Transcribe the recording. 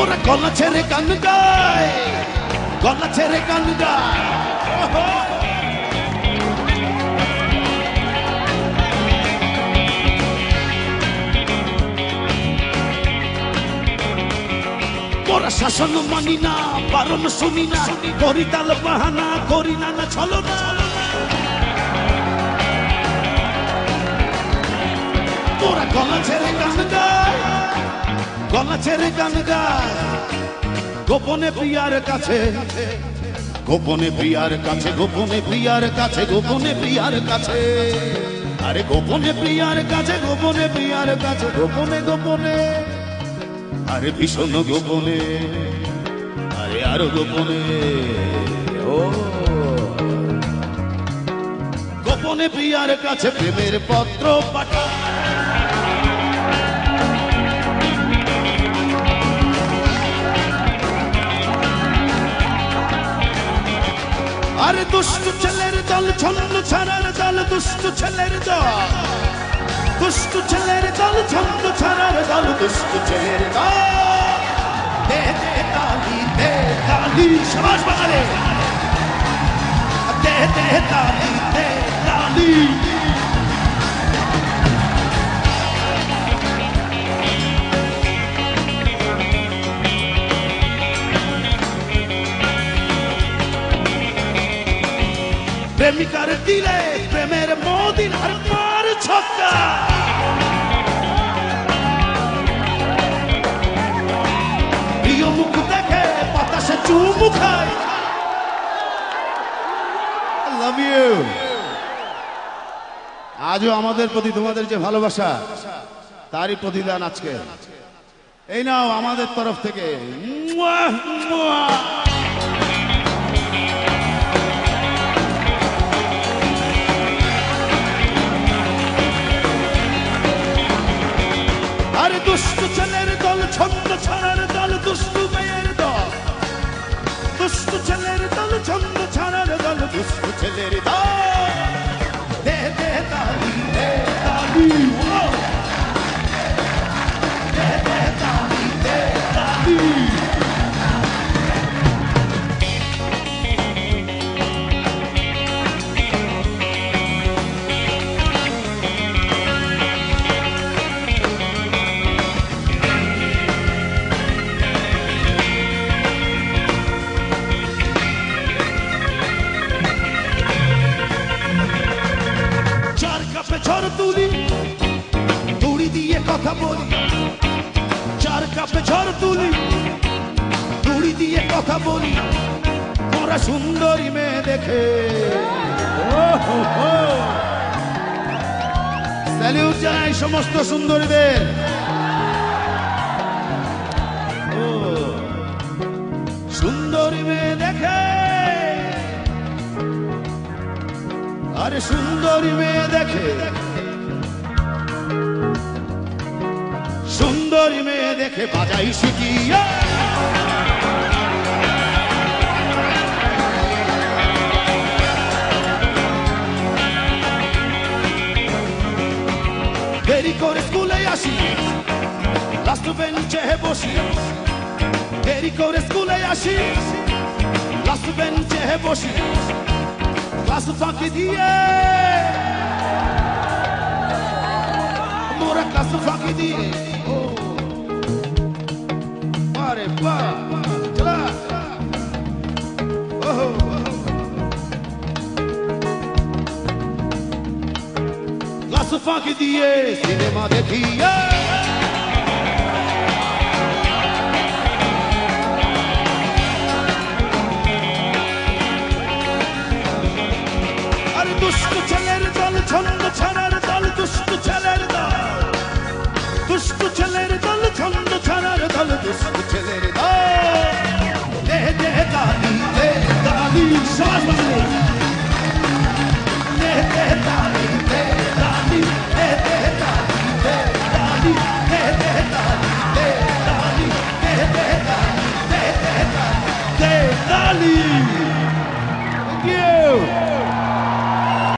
মোরা গলা ছেড়ে গান গায়, গলা ছেড়ে গান গায়। মোরা শাসন মানি না, বারণ শুনি না, করি তাল বাহানা, করি না না ছলো না। মোরা গলা ছেড়ে গান গায়, গলা ছেড়ে গান গায়। গোপনে প্রিয়ার কাছে, গোপনে প্রিয়ার কাছে, গোপনে প্রিয়ার কাছে, গোপনে প্রিয়ার কাছে। আরে গোপনে প্রিয়ার কাছে, গোপনে প্রিয়ার কাছে, গোপনে গোপনে, আরে ভীষণ গোপনে, আরে আরো গোপনে। ও গোপনে প্রিয়ার কাছে প্রেমের পত্র পাঠা। আরে দুষ্টু ছেলের দল, ছন্দ ছাড়ার দল, দুষ্টু ছেলের দল, দুষ্টু ছেলের দল, ছন্দ ছাড়ার দল, দুষ্টু ছেলের দল। দে দে তালি, দে তালি, সমাজ বাঙালি, দে দে তালি, দে তালি। প্রেমিকার দিলে প্রেমের মদিন আর মার ছক্কা। প্রিয় মুখ দেখে বাতাসে চুমু খায়। Love you. আজও আমাদের প্রতি তোমাদের যে ভালোবাসা, তারই প্রতিদান আজকে। এই নাও আমাদের তরফ থেকে। আরে দুষ্টু ছেলের দল, ছন্দ ছাড়ার দল, দুষ্টু মেয়ের দল, দুষ্টু ছেলের দল, ছন্দ ছাড়ার দল, দুষ্টু ছেলের দল। দে দে তালি, দে তালি, দে দে তালি, দে তালি। ঝড় তুলি, দড়ি দিয়ে কথা বলি। চার কাপে ঝড় তুলি, দড়ি দিয়ে কথা বলি। মোরা সুন্দরী মেয়ে দেখে স্যালিউট জানাই সমস্ত সুন্দরীদের। সুন্দরী মেয়ে দেখে, আরে সুন্দরী মেয়ে দেখে, সুন্দরী মেয়ে দেখে বাজাই শিখিয়া। দেরি করে স্কুলে আসি, লাস্ট বেঞ্চে বসি। দেরি করে স্কুলে আসি, লাস্ট বেঞ্চে বসি। ক্লাস ফাঁকি দিয়ে, মোরা ক্লাস ফাঁকি দিয়ে। আরে বাহ, চলা। ক্লাস ফাঁকি দিয়ে সিনেমা দেখিয়ে